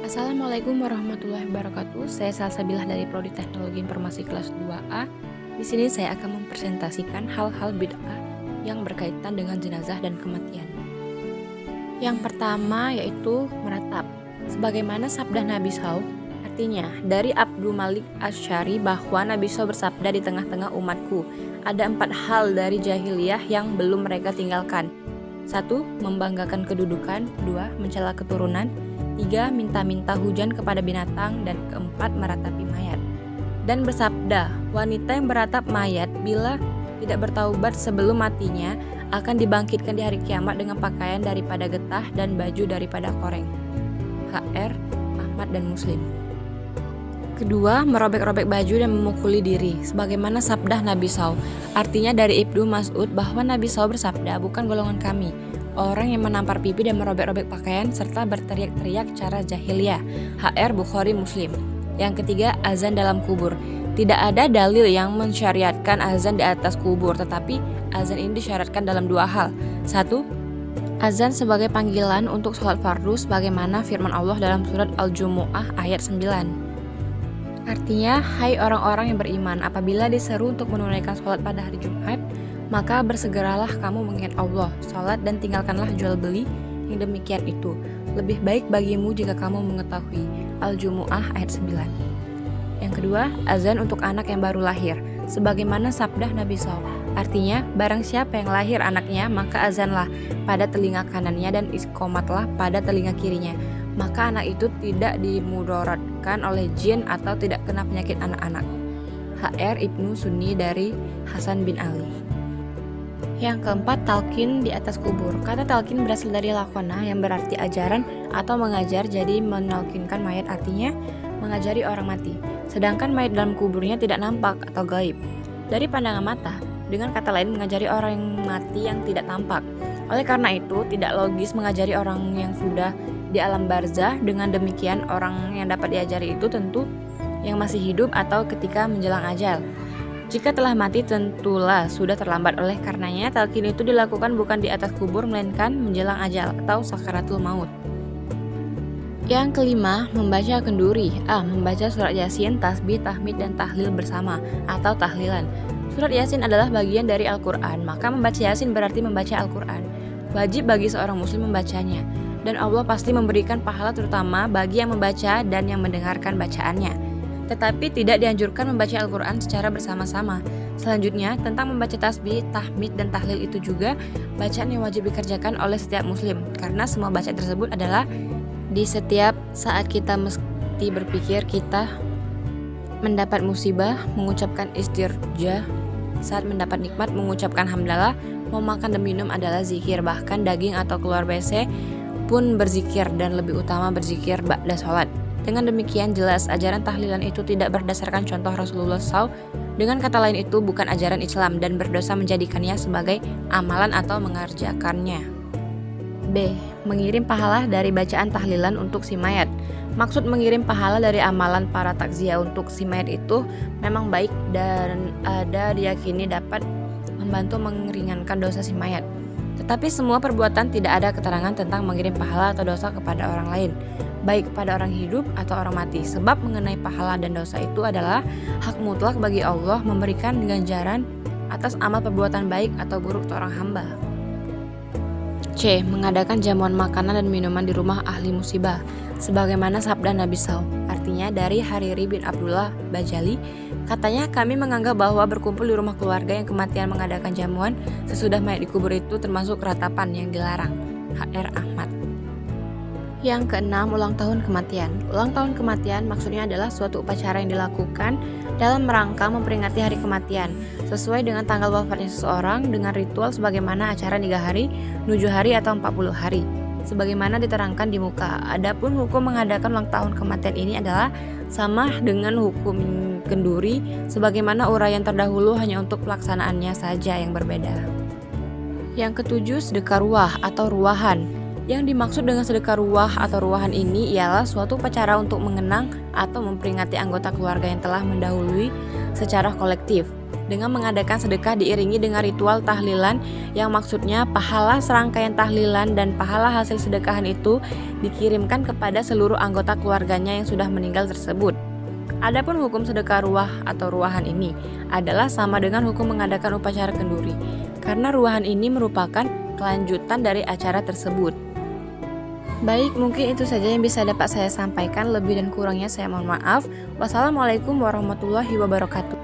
Assalamualaikum warahmatullahi wabarakatuh. Saya Salsabilah dari Prodi Teknologi Informasi kelas 2A. Di sini saya akan mempresentasikan hal-hal bid'ah yang berkaitan dengan jenazah dan kematian. Yang pertama yaitu meratap. Sebagaimana sabda Nabi SAW, artinya dari Abdul Malik Asy'ari bahwa Nabi SAW bersabda, di tengah-tengah umatku ada 4 hal dari jahiliyah yang belum mereka tinggalkan. 1. Membanggakan kedudukan. 2. Mencela keturunan. 3. Minta-minta hujan kepada binatang. Dan keempat, meratapi mayat. Dan bersabda, wanita yang beratap mayat bila tidak bertaubat sebelum matinya akan dibangkitkan di hari kiamat dengan pakaian daripada getah dan baju daripada koreng. HR, Ahmad dan Muslim. Kedua, merobek-robek baju dan memukuli diri, sebagaimana sabda Nabi SAW. Artinya dari Ibnu Mas'ud bahwa Nabi SAW bersabda, bukan golongan kami orang yang menampar pipi dan merobek-robek pakaian serta berteriak-teriak cara jahiliyah. HR, Bukhari, Muslim. Yang ketiga, azan dalam kubur. Tidak ada dalil yang mensyariatkan azan di atas kubur, tetapi azan ini disyaratkan dalam 2 hal. 1. Azan sebagai panggilan untuk sholat fardu sebagaimana firman Allah dalam surat Al-Jumu'ah ayat 9. Artinya, hai orang-orang yang beriman, apabila diseru untuk menunaikan sholat pada hari Jumat, maka bersegeralah kamu mengingat Allah, sholat dan tinggalkanlah jual beli yang demikian itu. Lebih baik bagimu jika kamu mengetahui. Al-Jumu'ah ayat 9. Yang kedua, azan untuk anak yang baru lahir, sebagaimana sabda Nabi SAW. Artinya, barang siapa yang lahir anaknya, maka azanlah pada telinga kanannya dan iskomatlah pada telinga kirinya. Maka anak itu tidak dimudaratkan oleh jin atau tidak kena penyakit anak-anak. HR, Ibnu Sunni dari Hasan bin Ali. Yang keempat, talqin di atas kubur. Kata talqin berasal dari lakona yang berarti ajaran atau mengajar, jadi menalkinkan mayat artinya mengajari orang mati. Sedangkan mayat dalam kuburnya tidak nampak atau gaib dari pandangan mata. Dengan kata lain, mengajari orang yang mati yang tidak tampak. Oleh karena itu, tidak logis mengajari orang yang sudah di alam barzah. Dengan demikian, orang yang dapat diajari itu tentu yang masih hidup atau ketika menjelang ajal. Jika telah mati, tentulah sudah terlambat. Oleh karenanya, talqin itu dilakukan bukan di atas kubur, melainkan menjelang ajal atau sakaratul maut. Yang kelima, membaca kenduri. Membaca surat Yasin, tasbih, tahmid, dan tahlil bersama atau tahlilan. Surat Yasin adalah bagian dari Al-Quran, maka membaca Yasin berarti membaca Al-Quran. Wajib bagi seorang muslim membacanya, dan Allah pasti memberikan pahala terutama bagi yang membaca dan yang mendengarkan bacaannya. Tetapi tidak dianjurkan membaca Al-Quran secara bersama-sama. Selanjutnya, tentang membaca tasbih, tahmid, dan tahlil itu juga bacaan yang wajib dikerjakan oleh setiap muslim, karena semua bacaan tersebut adalah di setiap saat kita mesti berpikir kita mendapat musibah, mengucapkan istirja, saat mendapat nikmat mengucapkan hamdalah, mau makan dan minum adalah zikir, bahkan daging atau keluar WC pun berzikir, dan lebih utama berzikir ba'da sholat. Dengan demikian jelas ajaran tahlilan itu tidak berdasarkan contoh Rasulullah SAW. Dengan kata lain itu bukan ajaran Islam dan berdosa menjadikannya sebagai amalan atau mengerjakannya. B. Mengirim pahala dari bacaan tahlilan untuk si mayat. Maksud mengirim pahala dari amalan para takziah untuk si mayat itu memang baik dan ada diyakini dapat membantu meringankan dosa si mayat. Tetapi semua perbuatan tidak ada keterangan tentang mengirim pahala atau dosa kepada orang lain, baik kepada orang hidup atau orang mati. Sebab mengenai pahala dan dosa itu adalah hak mutlak bagi Allah memberikan ganjaran atas amal perbuatan baik atau buruk seorang hamba. C. Mengadakan jamuan makanan dan minuman di rumah ahli musibah, sebagaimana sabda Nabi SAW. Artinya dari Hariri bin Abdullah Bajali, katanya kami menganggap bahwa berkumpul di rumah keluarga yang kematian mengadakan jamuan sesudah mayat dikubur itu termasuk ratapan yang dilarang. HR Ahmad. Yang keenam, ulang tahun kematian. Ulang tahun kematian maksudnya adalah suatu upacara yang dilakukan dalam rangka memperingati hari kematian, sesuai dengan tanggal wafatnya seseorang dengan ritual sebagaimana acara 3 hari, 7 hari, atau 40 hari. Sebagaimana diterangkan di muka. Adapun hukum mengadakan ulang tahun kematian ini adalah sama dengan hukum kenduri, sebagaimana uraian terdahulu, hanya untuk pelaksanaannya saja yang berbeda. Yang ketujuh, sedekah ruah atau ruahan. Yang dimaksud dengan sedekah ruah atau ruahan ini ialah suatu upacara untuk mengenang atau memperingati anggota keluarga yang telah mendahului secara kolektif. dengan mengadakan sedekah diiringi dengan ritual tahlilan yang maksudnya pahala serangkaian tahlilan dan pahala hasil sedekahan itu dikirimkan kepada seluruh anggota keluarganya yang sudah meninggal tersebut. Adapun hukum sedekah ruah atau ruahan ini adalah sama dengan hukum mengadakan upacara kenduri, karena ruahan ini merupakan kelanjutan dari acara tersebut. Baik, mungkin itu saja yang bisa dapat saya sampaikan. Lebih dan kurangnya saya mohon maaf. Wassalamualaikum warahmatullahi wabarakatuh.